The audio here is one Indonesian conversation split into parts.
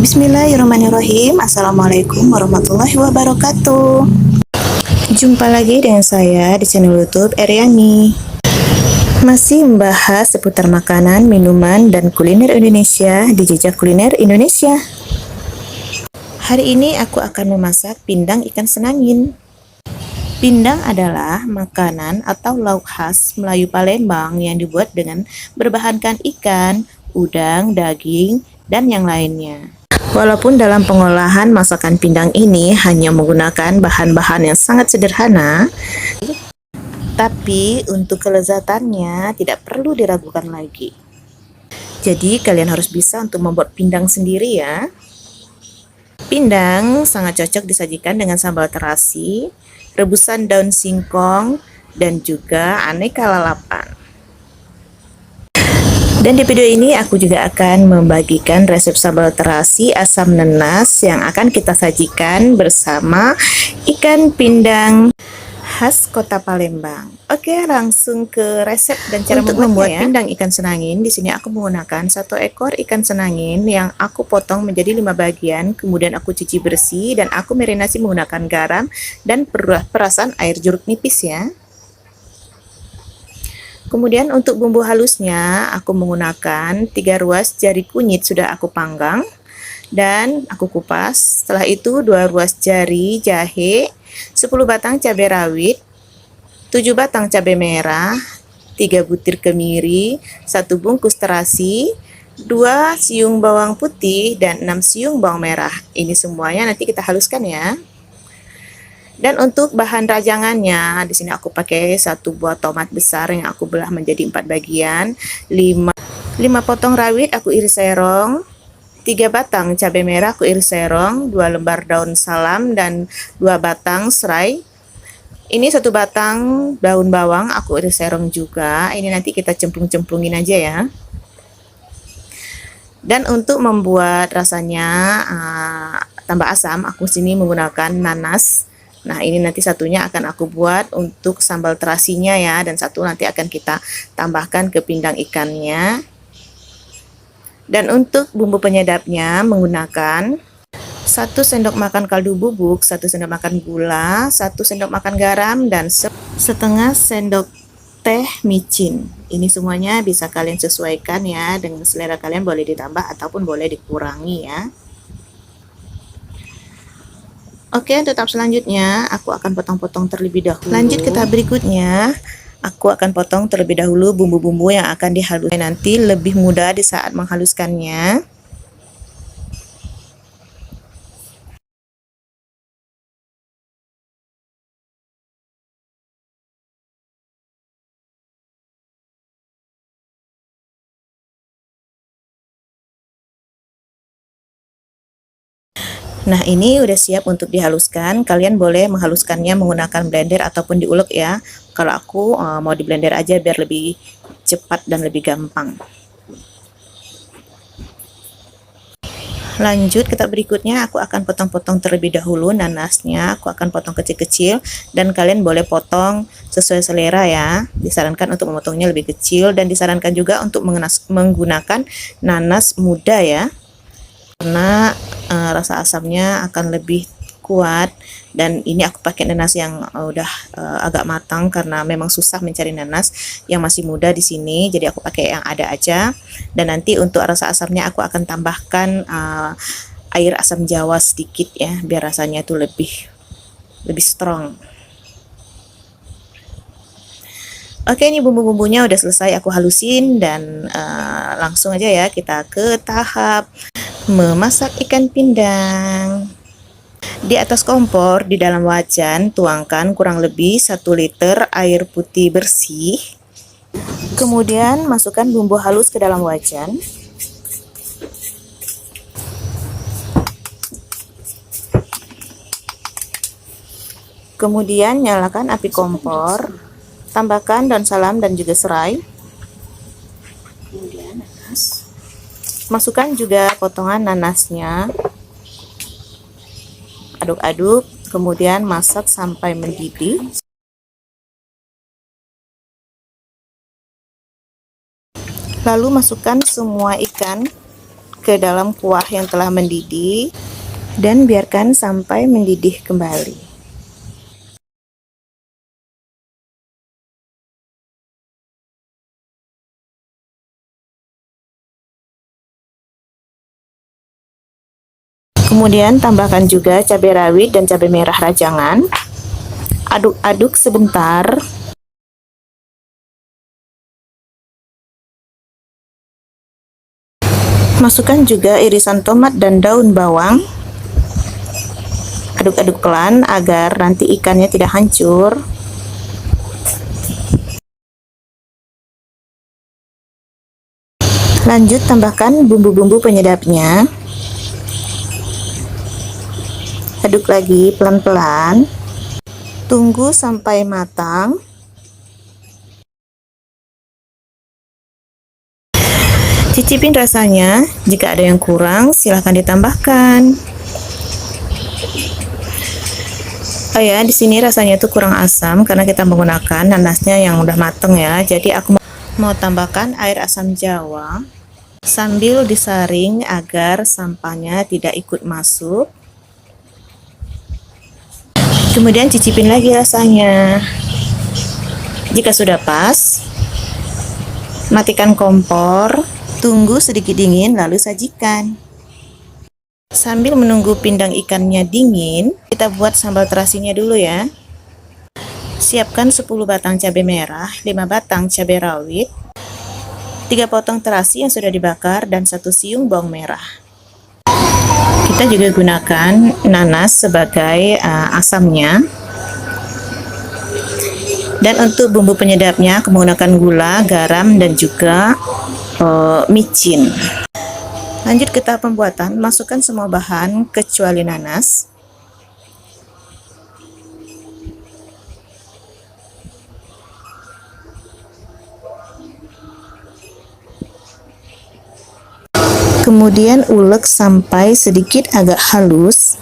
Bismillahirrahmanirrahim. Assalamualaikum warahmatullahi wabarakatuh. Jumpa lagi dengan saya di channel YouTube Eryani. Masih membahas seputar makanan, minuman, dan kuliner Indonesia di Jejak Kuliner Indonesia. Hari ini aku akan memasak pindang ikan senangin. Pindang adalah makanan atau lauk khas Melayu Palembang yang dibuat dengan berbahankan ikan, udang, daging, dan yang lainnya. Walaupun dalam pengolahan masakan pindang ini hanya menggunakan bahan-bahan yang sangat sederhana, tapi untuk kelezatannya tidak perlu diragukan lagi. Jadi kalian harus bisa untuk membuat pindang sendiri ya. Pindang sangat cocok disajikan dengan sambal terasi, rebusan daun singkong, dan juga aneka lalapan. Dan di video ini aku juga akan membagikan resep sambal terasi asam nenas yang akan kita sajikan bersama ikan pindang khas kota Palembang. Oke, langsung ke resep dan cara membuat ya. Pindang ikan senangin, di sini aku menggunakan 1 ekor ikan senangin yang aku potong menjadi 5 bagian, kemudian aku cuci bersih dan aku marinasi menggunakan garam dan perasan air jeruk nipis ya. Kemudian untuk bumbu halusnya aku menggunakan 3 ruas jari kunyit sudah aku panggang dan aku kupas. Setelah itu 2 ruas jari jahe, 10 batang cabai rawit, 7 batang cabai merah, 3 butir kemiri, 1 bungkus terasi, 2 siung bawang putih, dan 6 siung bawang merah. Ini semuanya nanti kita haluskan ya. Dan untuk bahan rajangannya, di sini aku pakai 1 buah tomat besar yang aku belah menjadi 4 bagian, 5 potong rawit aku iris serong, 3 batang cabai merah aku iris serong, 2 lembar daun salam, dan 2 batang serai. Ini 1 batang daun bawang aku iris serong juga. Ini nanti kita cemplung-cemplungin aja ya. Dan untuk membuat rasanya tambah asam, aku sini menggunakan nanas. Nah, ini nanti satunya akan aku buat untuk sambal terasinya ya, dan satu nanti akan kita tambahkan ke pindang ikannya. Dan untuk bumbu penyedapnya menggunakan 1 sendok makan kaldu bubuk, 1 sendok makan gula, 1 sendok makan garam, dan setengah sendok teh micin. Ini semuanya bisa kalian sesuaikan ya, dengan selera kalian, boleh ditambah ataupun boleh dikurangi ya. Oke, untuk tahap selanjutnya aku akan potong-potong terlebih dahulu. Lanjut ke tahap berikutnya, aku akan potong terlebih dahulu bumbu-bumbu yang akan dihaluskan, nanti lebih mudah di saat menghaluskannya. Nah, ini udah siap untuk dihaluskan. Kalian boleh menghaluskannya menggunakan blender ataupun diulek ya. Kalau aku mau di blender aja biar lebih cepat dan lebih gampang. Lanjut ke tahap berikutnya, aku akan potong-potong terlebih dahulu nanasnya. Aku akan potong kecil-kecil dan kalian boleh potong sesuai selera ya. Disarankan untuk memotongnya lebih kecil dan disarankan juga untuk menggunakan nanas muda ya. Karena rasa asamnya akan lebih kuat, dan ini aku pakai nanas yang udah agak matang karena memang susah mencari nanas yang masih muda di sini, jadi aku pakai yang ada aja. Dan nanti untuk rasa asamnya aku akan tambahkan air asam jawa sedikit ya, biar rasanya itu lebih strong. Oke, ini bumbu-bumbunya udah selesai aku halusin, dan langsung aja ya kita ke tahap memasak ikan pindang. Di atas kompor, di dalam wajan, tuangkan kurang lebih 1 liter air putih bersih. Kemudian masukkan bumbu halus ke dalam wajan. Kemudian nyalakan api kompor. Tambahkan daun salam dan juga serai. Kemudian nanas. Masukkan juga potongan nanasnya. Aduk-aduk, kemudian masak sampai mendidih. Lalu masukkan semua ikan ke dalam kuah yang telah mendidih dan biarkan sampai mendidih kembali. Kemudian tambahkan juga cabai rawit dan cabai merah rajangan. Aduk-aduk sebentar. Masukkan juga irisan tomat dan daun bawang. Aduk-aduk pelan agar nanti ikannya tidak hancur. Lanjut tambahkan bumbu-bumbu penyedapnya. Aduk lagi pelan-pelan. Tunggu sampai matang. Cicipin rasanya, jika ada yang kurang silahkan ditambahkan. Oh ya, di sini rasanya tuh kurang asam karena kita menggunakan nanasnya yang udah mateng ya. Jadi aku mau tambahkan air asam jawa sambil disaring agar sampahnya tidak ikut masuk. Kemudian cicipin lagi rasanya. Jika sudah pas, matikan kompor, tunggu sedikit dingin lalu sajikan. Sambil menunggu pindang ikannya dingin, kita buat sambal terasinya dulu ya. Siapkan 10 batang cabai merah, 5 batang cabai rawit, 3 potong terasi yang sudah dibakar, dan 1 siung bawang merah. Kita juga gunakan nanas sebagai asamnya. Dan untuk bumbu penyedapnya, aku menggunakan gula, garam, dan juga micin. Lanjut ke tahap pembuatan, masukkan semua bahan kecuali nanas. Kemudian ulek sampai sedikit agak halus.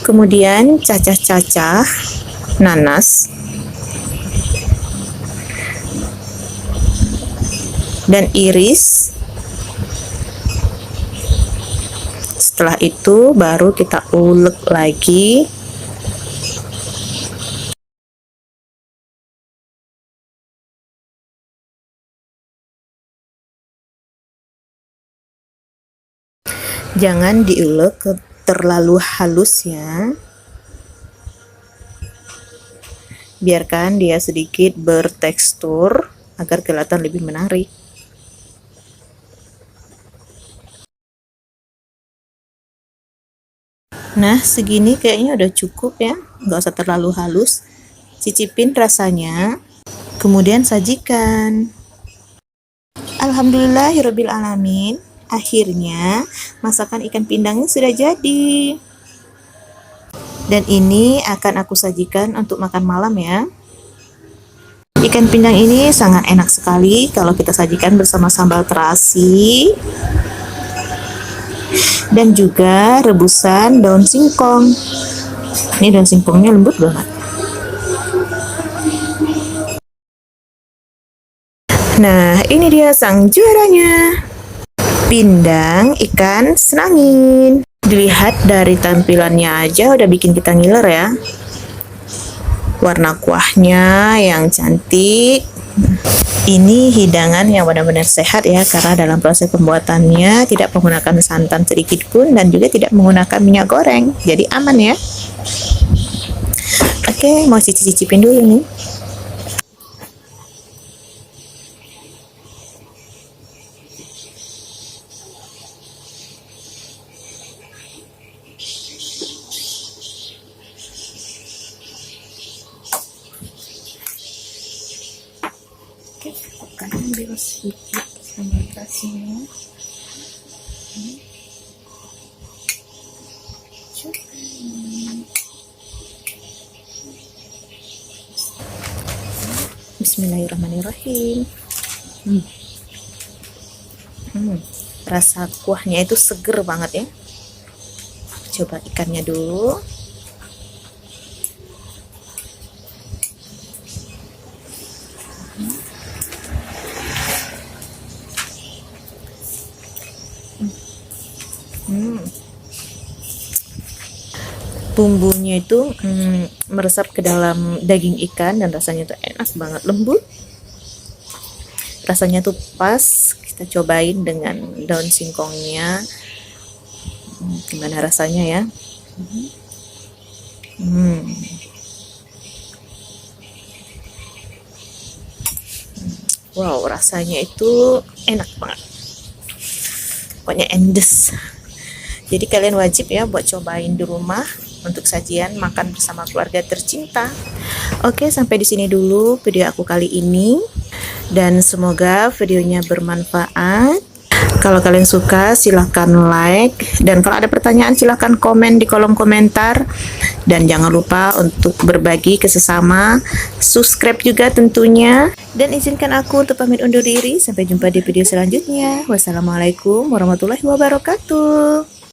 Kemudian cacah-cacah nanas dan iris. Setelah itu baru kita ulek lagi. Jangan diulek terlalu halus ya. Biarkan dia sedikit bertekstur agar kelihatan lebih menarik. Nah, segini kayaknya udah cukup ya, nggak usah terlalu halus. Cicipin rasanya, kemudian sajikan. Alhamdulillahirabbil alamin. Akhirnya masakan ikan pindangnya sudah jadi. Dan ini akan aku sajikan untuk makan malam ya. Ikan pindang ini sangat enak sekali kalau kita sajikan bersama sambal terasi dan juga rebusan daun singkong. Ini daun singkongnya lembut banget. Nah, ini dia sang juaranya. Pindang ikan senangin. Dilihat dari tampilannya aja udah bikin kita ngiler ya. Warna kuahnya yang cantik. Ini hidangan yang benar-benar sehat ya, karena dalam proses pembuatannya tidak menggunakan santan sedikit pun dan juga tidak menggunakan minyak goreng. Jadi aman ya. Oke, mau cicipin dulu nih. Akan ambil sedikit sambal terasinya. Bismillahirrahmanirrahim. Rasa kuahnya itu seger banget ya. Coba ikannya dulu. Bumbunya itu meresap ke dalam daging ikan dan rasanya tuh enak banget, lembut. Rasanya tuh pas. Kita cobain dengan daun singkongnya. Gimana rasanya ya? Wow, rasanya itu enak banget. Pokoknya endes. Jadi kalian wajib ya buat cobain di rumah untuk sajian makan bersama keluarga tercinta. Oke, sampai di sini dulu video aku kali ini. Dan semoga videonya bermanfaat. Kalau kalian suka silahkan like, dan kalau ada pertanyaan silahkan komen di kolom komentar, dan jangan lupa untuk berbagi ke sesama, subscribe juga tentunya, dan izinkan aku untuk pamit undur diri. Sampai jumpa di video selanjutnya. Wassalamualaikum warahmatullahi wabarakatuh.